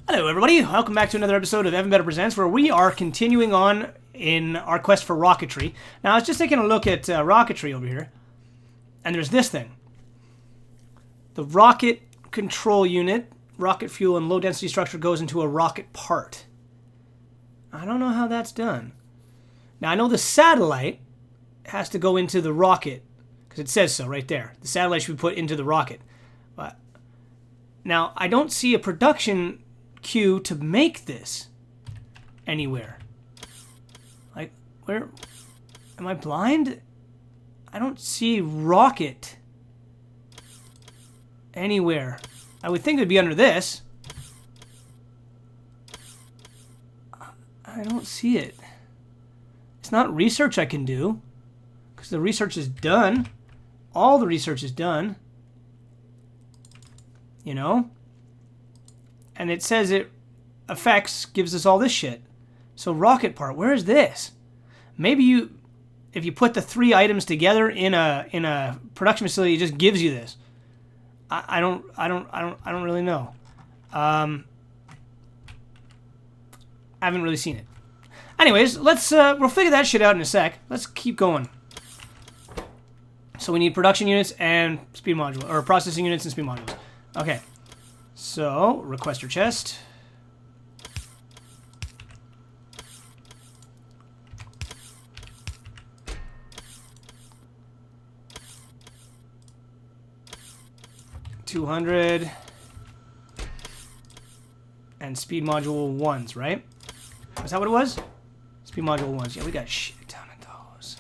Hello everybody, welcome back to another episode of Evan Better Presents, where we are continuing on in our quest for rocketry. Now I was just taking a look at rocketry over here, and there's this thing. The rocket control unit, rocket fuel and low density structure goes into a rocket part. I don't know how that's done. Now I know the satellite has to go into the rocket, because it says so right there. The satellite should be put into the rocket. But now I don't see a production queue to make this anywhere. Like, where am I blind? I don't see rocket anywhere. I would think it would be under this. I don't see it. It's not research I can do, because the research is done. All the research is done. You know? And it says it affects, gives us all this shit. So rocket part, where is this? Maybe if you put the three items together in a production facility, it just gives you this. I don't really know. I haven't really seen it. Anyways, let's we'll figure that shit out in a sec. Let's keep going. So we need production units and speed module, or processing units and speed modules. Okay. So, requester chest. $200 and speed module 1s, right? Is that what it was? Speed module 1s. Yeah, we got shit ton of those.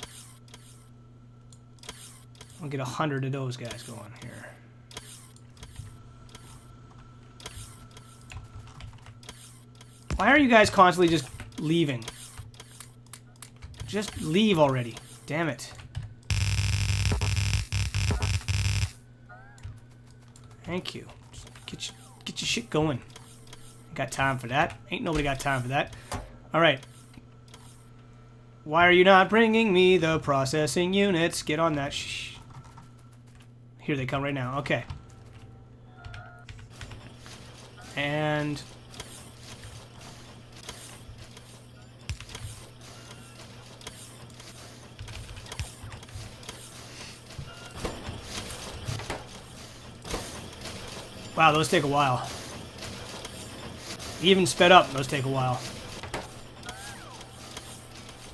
We'll get 100 of those guys going here. Why are you guys constantly just leaving? Just leave already. Damn it. Thank you. Get your shit going. Got time for that. Ain't nobody got time for that. Alright. Why are you not bringing me the processing units? Get on that. Here they come right now. Okay. And wow, those take a while. Even sped up, those take a while.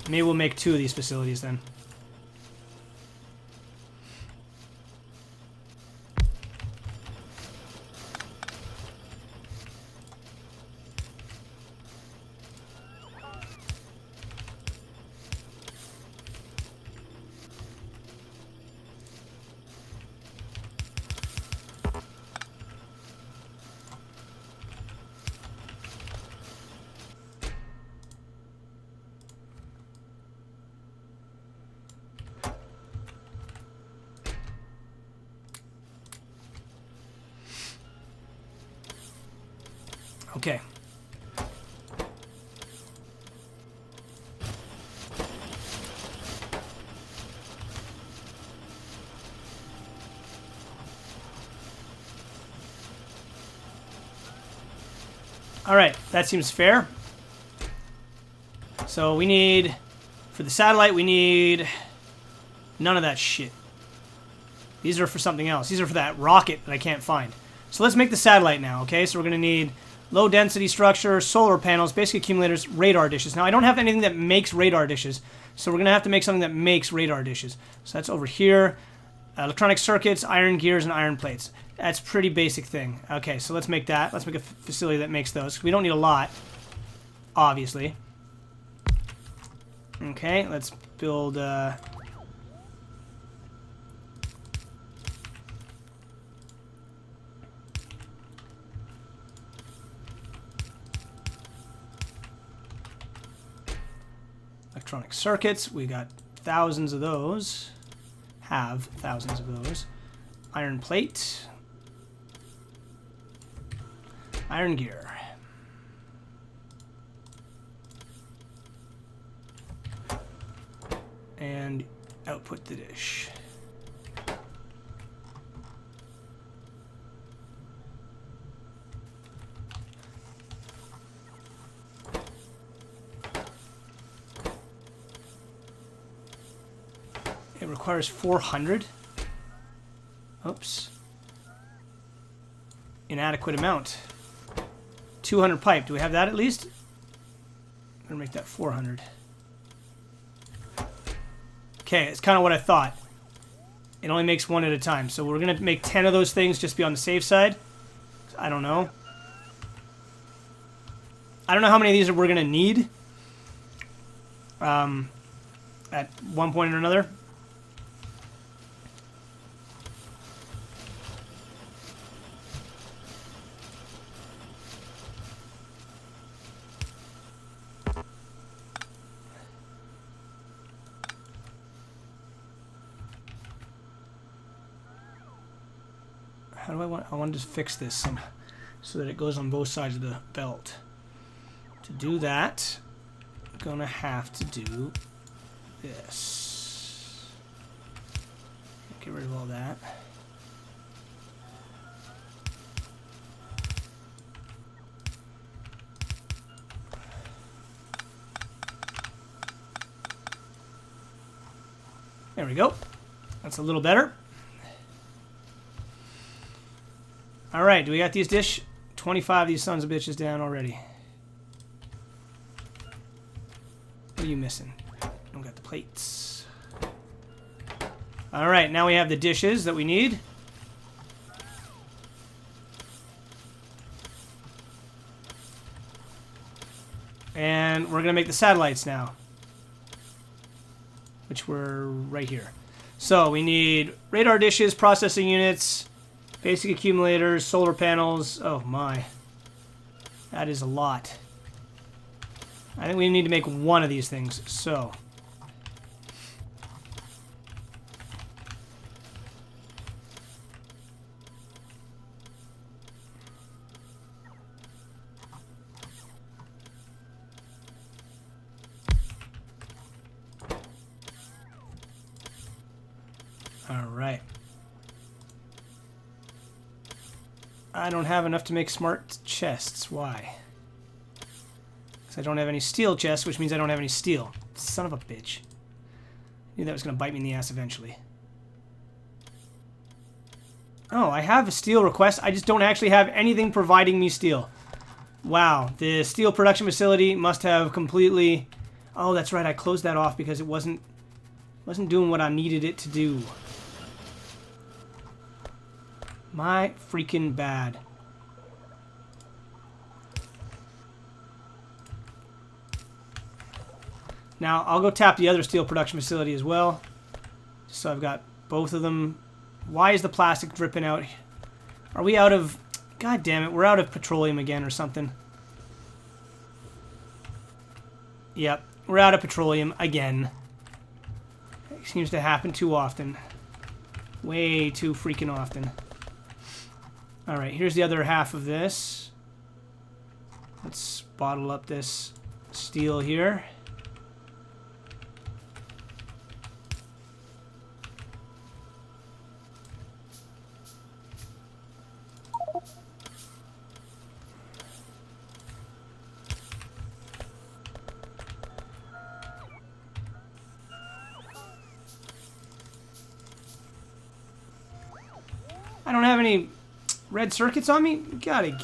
Maybe we'll make 2 of these facilities then. Okay. All right, that seems fair. So we need, for the satellite, we need none of that shit. These are for something else. These are for that rocket that I can't find. So let's make the satellite now, okay? So we're going to need low density structure, solar panels, basic accumulators, radar dishes. Now I don't have anything that makes radar dishes, so we're going to have to make something that makes radar dishes. So that's over here. Electronic circuits, iron gears, and iron plates. That's a pretty basic thing. Okay, so let's make that. Let's make a facility that makes those. We don't need a lot, obviously. Okay, let's build electronic circuits. We got thousands of those. Have thousands of those. Iron plate. Iron gear. And output the dish. requires 400. Oops. Inadequate amount. 200 pipe. Do we have that at least? I'm gonna make that 400. Okay, it's kind of what I thought. It only makes one at a time, so we're gonna make 10 of those things just to be on the safe side. I don't know. I don't know how many of these we're gonna need. At one point or another. How do I want to fix this so that it goes on both sides of the belt. To do that, I'm gonna have to do this. Get rid of all that. There we go. That's a little better. All right, do we got these 25 of these sons of bitches down already? What are you missing? Don't got the plates. All right, now we have the dishes that we need. And we're gonna make the satellites now, which were right here. So we need radar dishes, processing units, basic accumulators, solar panels. Oh my. That is a lot. I think we need to make one of these things, so. All right. I don't have enough to make smart chests. Why? Because I don't have any steel chests, which means I don't have any steel. Son of a bitch. Knew that was going to bite me in the ass eventually. Oh, I have a steel request. I just don't actually have anything providing me steel. Wow. The steel production facility must have completely... Oh, that's right. I closed that off because it wasn't doing what I needed it to do. My freaking bad. Now, I'll go tap the other steel production facility as well. So I've got both of them. Why is the plastic dripping out? Are we out of... God damn it, we're out of petroleum again or something. Yep, we're out of petroleum again. It seems to happen too often. Way too freaking often. Alright, here's the other half of this. Let's bottle up this steel here. I don't have any red circuits on me? Gotta...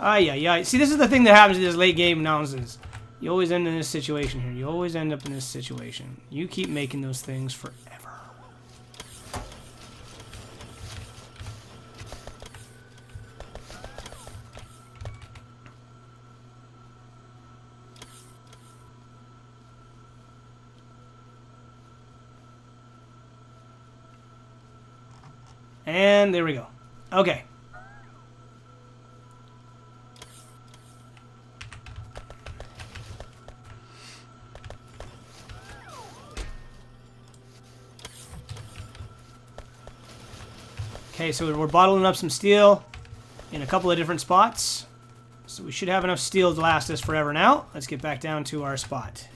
Ay. See, this is the thing that happens in this late game nonsense. You always end in this situation here. You always end up in this situation. You keep making those things forever. And there we go. Okay. Okay, so we're bottling up some steel in a couple of different spots. So we should have enough steel to last us forever now. Let's get back down to our spot.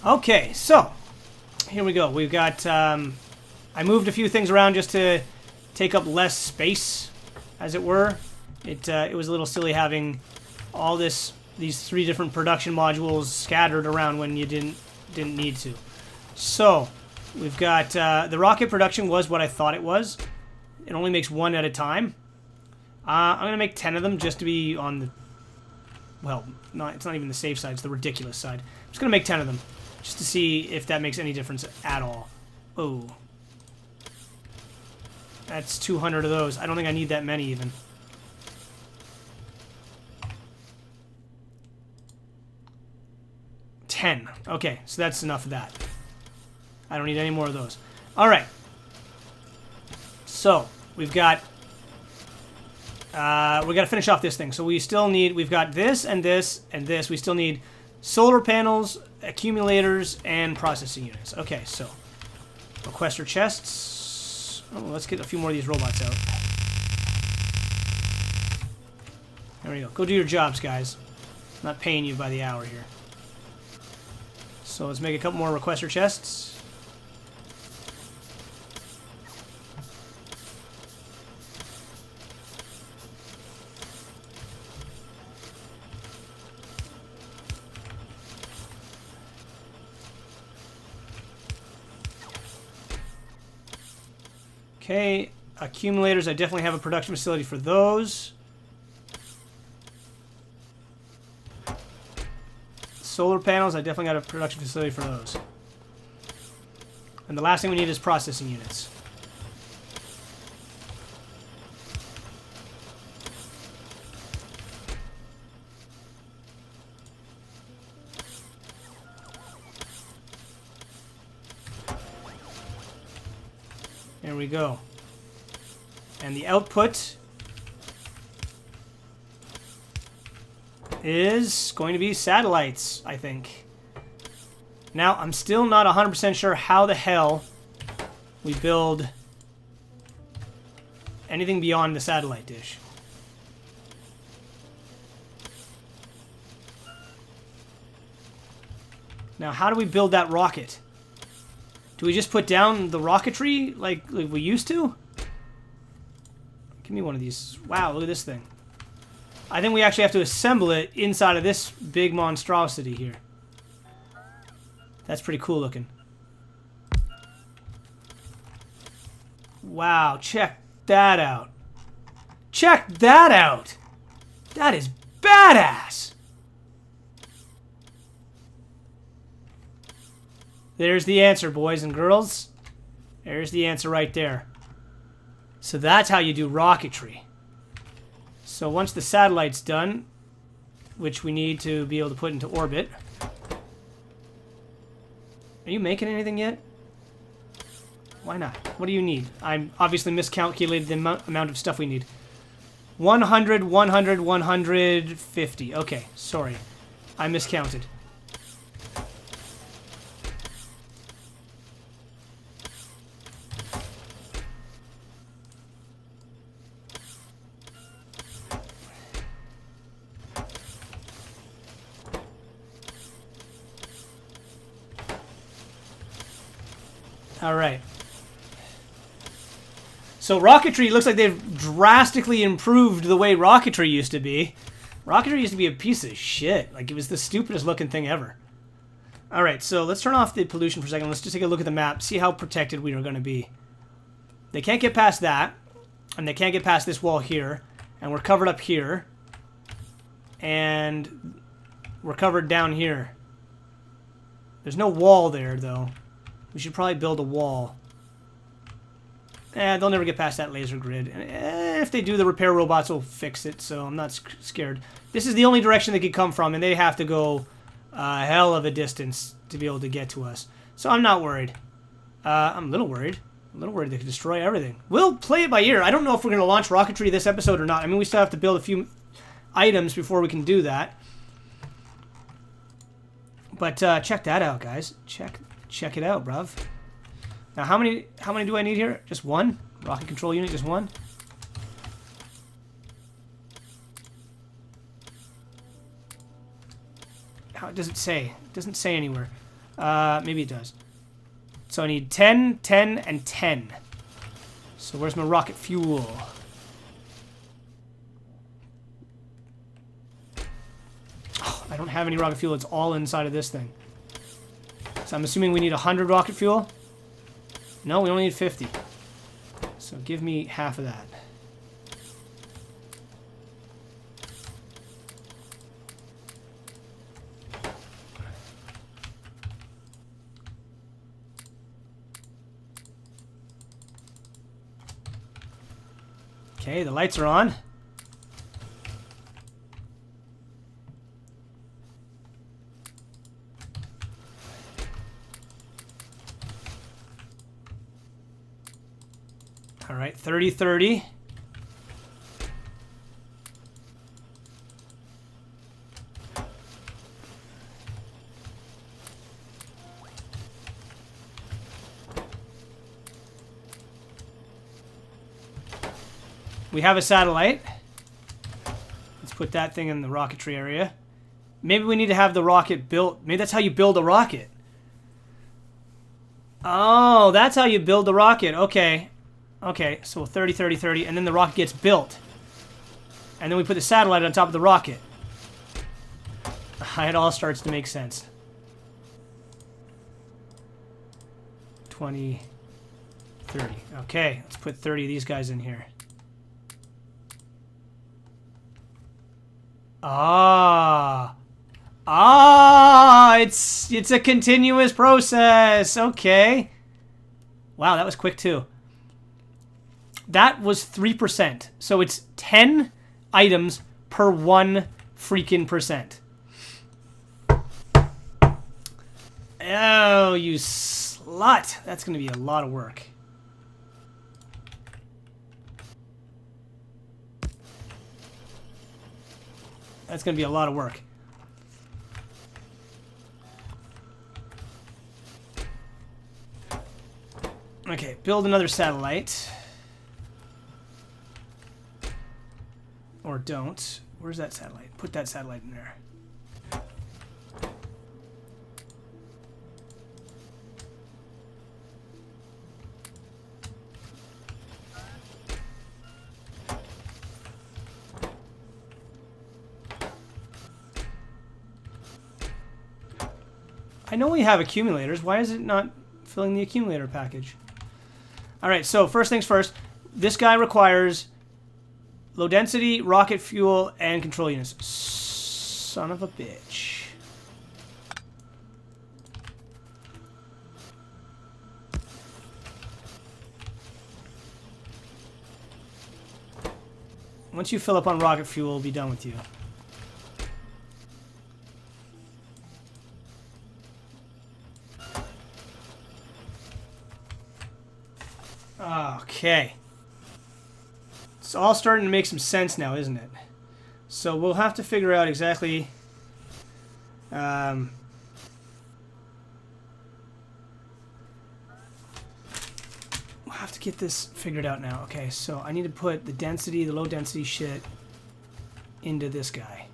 Okay, so here we go. We've got... I moved a few things around just to take up less space, as it were. It was a little silly having all these 3 different production modules scattered around when you didn't need to. So We've got the rocket production was what I thought it was. It only makes one at a time. I'm going to make 10 of them just to be on the... Well, it's not even the safe side. It's the ridiculous side. I'm just going to make 10 of them just to see if that makes any difference at all. Oh. That's 200 of those. I don't think I need that many even. Okay, so that's enough of that. I don't need any more of those. All right. So we've got we got to finish off this thing. So we still need. We've got this and this and this. We still need solar panels, accumulators, and processing units. Okay, so requester chests. Oh, let's get a few more of these robots out. There we go. Go do your jobs, guys. I'm not paying you by the hour here. So let's make a couple more requester chests. Okay, accumulators, I definitely have a production facility for those. Solar panels, I definitely got a production facility for those. And the last thing we need is processing units. There we go. And the output is going to be satellites, I think. Now, I'm still not 100% sure how the hell we build anything beyond the satellite dish. Now, how do we build that rocket? Do we just put down the rocketry like we used to? Give me one of these. Wow, look at this thing. I think we actually have to assemble it inside of this big monstrosity here. That's pretty cool looking. Wow, check that out. Check that out! That is badass! There's the answer, boys and girls. There's the answer right there. So that's how you do rocketry. So once the satellite's done, which we need to be able to put into orbit. Are you making anything yet? Why not? What do you need? I'm obviously miscalculated the amount of stuff we need. 100, 100, 150. Okay, sorry. I miscounted. All right. So rocketry looks like they've drastically improved the way rocketry used to be. Rocketry used to be a piece of shit. Like, it was the stupidest looking thing ever. All right, so let's turn off the pollution for a second. Let's just take a look at the map, see how protected we are going to be. They can't get past that, and they can't get past this wall here, and we're covered up here, and we're covered down here. There's no wall there, though. We should probably build a wall. They'll never get past that laser grid. If they do, the repair robots will fix it, so I'm not scared. This is the only direction they could come from, and they have to go a hell of a distance to be able to get to us. So I'm not worried. I'm a little worried. I'm a little worried they could destroy everything. We'll play it by ear. I don't know if we're going to launch rocketry this episode or not. I mean, we still have to build a few items before we can do that. But check that out, guys. Check it out, bruv. Now, how many do I need here? Just one? Rocket control unit, just one? How does it say? It doesn't say anywhere. Maybe it does. So I need 10, 10, and 10. So where's my rocket fuel? Oh, I don't have any rocket fuel. It's all inside of this thing. So I'm assuming we need 100 rocket fuel. No, we only need 50. So give me half of that. Okay, the lights are on. All right, 30-30. We have a satellite. Let's put that thing in the rocketry area. Maybe we need to have the rocket built. Maybe that's how you build a rocket. Oh, that's how you build the rocket. Okay. Okay, so 30, 30, 30, and then the rocket gets built. And then we put the satellite on top of the rocket. It all starts to make sense. 20, 30. Okay, let's put 30 of these guys in here. It's a continuous process. Okay. Wow, that was quick too. That was 3%. So it's 10 items per 1 freaking percent. Oh, you slut. That's going to be a lot of work. That's going to be a lot of work. Okay, build another satellite. Or don't. Where's that satellite? Put that satellite in there. I know we have accumulators. Why is it not filling the accumulator package? Alright, so first things first. This guy requires low density, rocket fuel, and control units. Son of a bitch. Once you fill up on rocket fuel, we'll be done with you. Okay. It's all starting to make some sense now, isn't it? So we'll have to figure out exactly... we'll have to get this figured out now. Okay, so I need to put the density, the low density shit into this guy.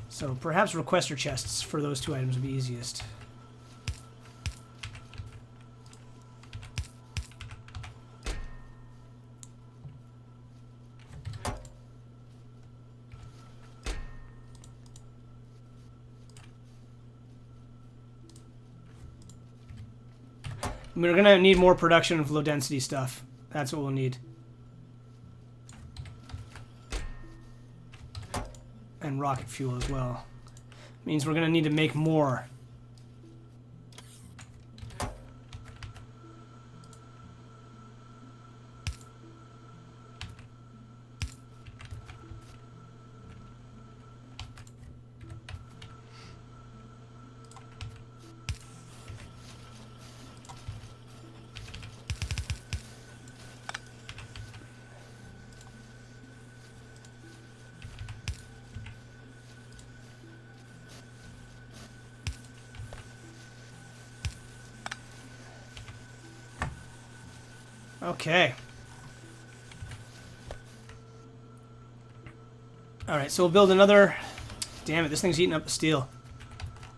So perhaps requester chests for those two items would be easiest. We're going to need more production of low density stuff. That's what we'll need. And rocket fuel as well. Means we're going to need to make more. Okay. Alright, so we'll build another... Damn it, this thing's eating up the steel.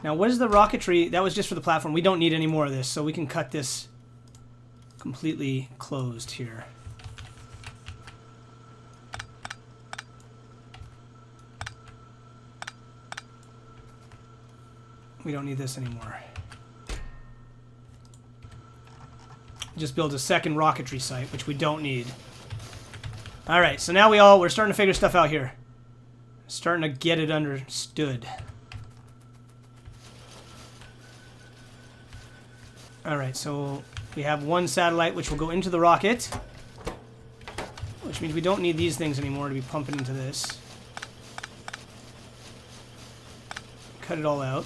Now, what is the rocketry? That was just for the platform. We don't need any more of this, so we can cut this completely closed here. We don't need this anymore. Just build a second rocketry site, which we don't need. Alright, so now we're starting to figure stuff out here. Starting to get it understood. Alright, so we have one satellite which will go into the rocket. Which means we don't need these things anymore to be pumping into this. Cut it all out.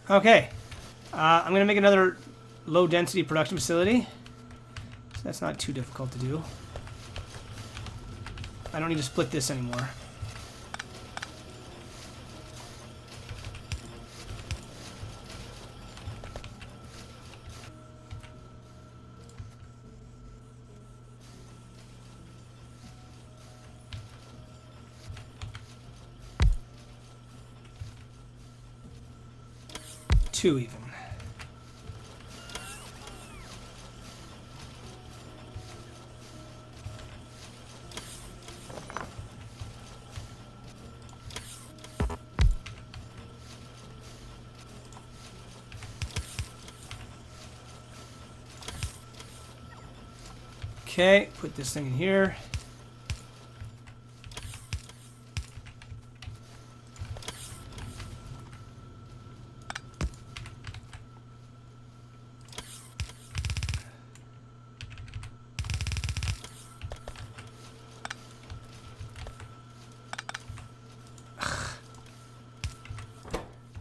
Okay, I'm going to make another low-density production facility. So that's not too difficult to do. I don't need to split this anymore. Two even. Okay, put this thing in here.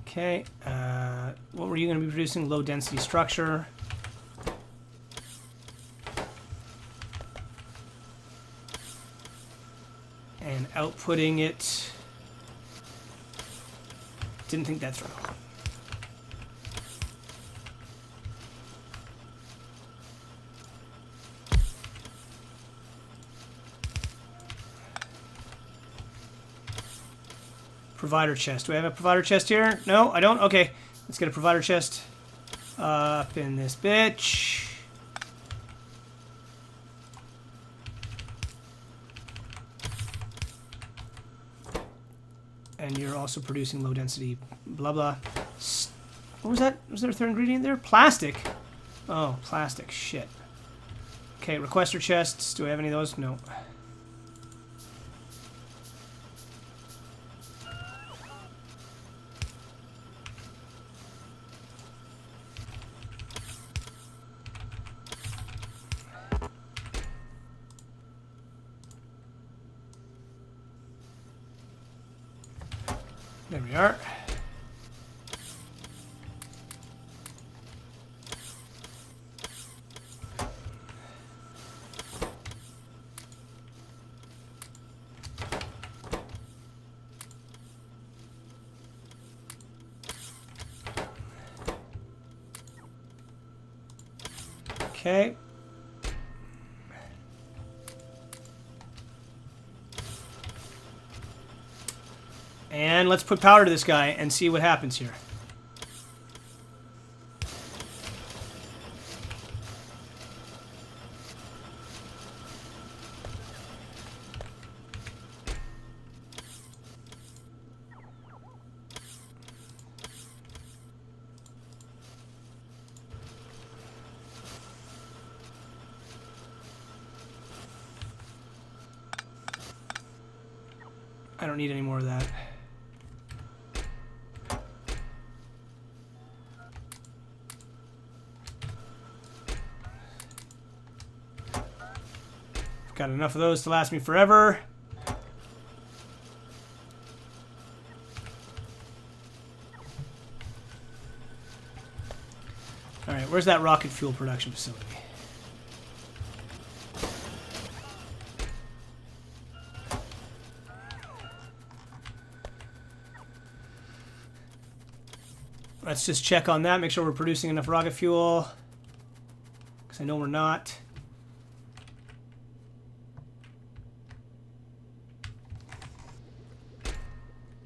Okay, what were you going to be producing? Low density structure. And outputting it. Didn't think that through. Provider chest. Do I have a provider chest here? No, I don't? Okay. Let's get a provider chest up in this bitch. And you're also producing low density blah blah. What was that? Was there a third ingredient there? Plastic. Oh, plastic. Shit. Okay, requester chests. Do I have any of those? No. There we are. Okay. And let's put power to this guy and see what happens here. I don't need any more of that. Got enough of those to last me forever. Alright, where's that rocket fuel production facility? Let's just check on that. Make sure we're producing enough rocket fuel. Because I know we're not.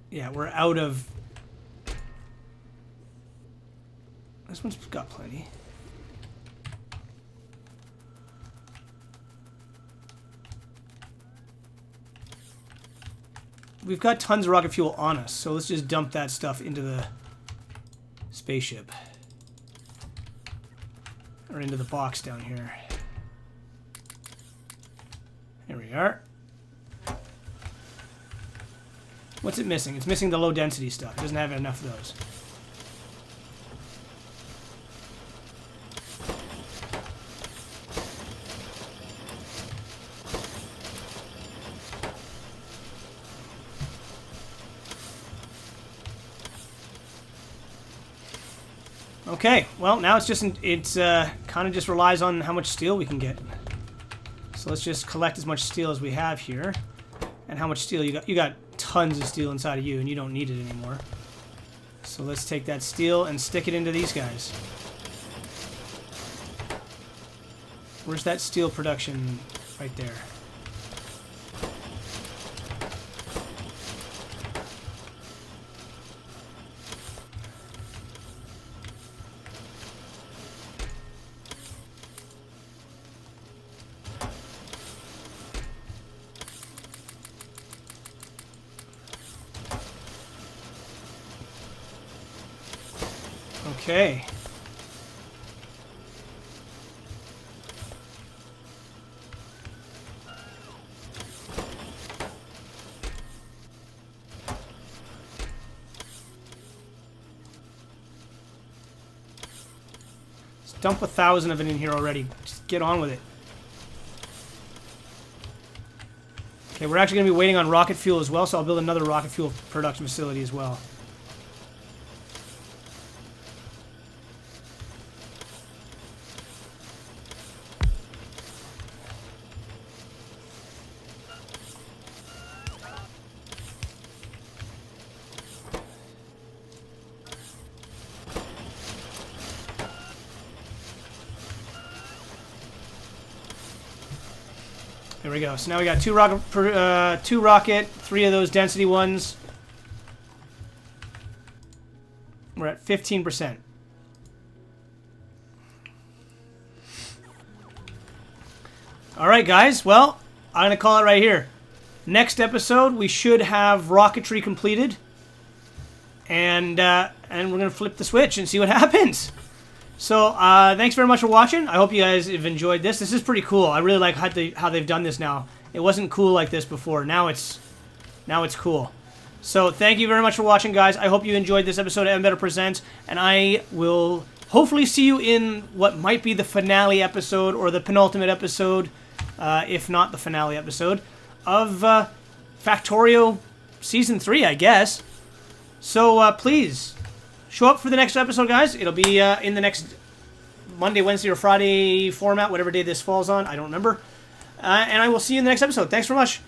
Yeah, we're out of... This one's got plenty. We've got tons of rocket fuel on us, so let's just dump that stuff into the spaceship. Or into the box down here. There we are. What's it missing? It's missing the low density stuff. It doesn't have enough of those. Okay, well now it's kind of just relies on how much steel we can get. So let's just collect as much steel as we have here. And how much steel you got? You got tons of steel inside of you, and you don't need it anymore. So let's take that steel and stick it into these guys. Where's that steel production? Right there. Okay. Let's dump 1,000 of it in here already. Just get on with it. Okay, we're actually going to be waiting on rocket fuel as well, so I'll build another rocket fuel production facility as well. There we go. So now we got two rocket, 3 of those density ones. We're at 15%. All right, guys. Well, I'm gonna call it right here. Next episode, we should have rocketry completed, and we're gonna flip the switch and see what happens. So, thanks very much for watching. I hope you guys have enjoyed this. This is pretty cool. I really like how they've done this now. It wasn't cool like this before. Now it's cool. So, thank you very much for watching, guys. I hope you enjoyed this episode of Evan Better Presents, and I will hopefully see you in what might be the finale episode or the penultimate episode, if not the finale episode, of Factorio Season 3, I guess. So, please... show up for the next episode, guys. It'll be in the next Monday, Wednesday, or Friday format, whatever day this falls on. I don't remember. And I will see you in the next episode. Thanks very much.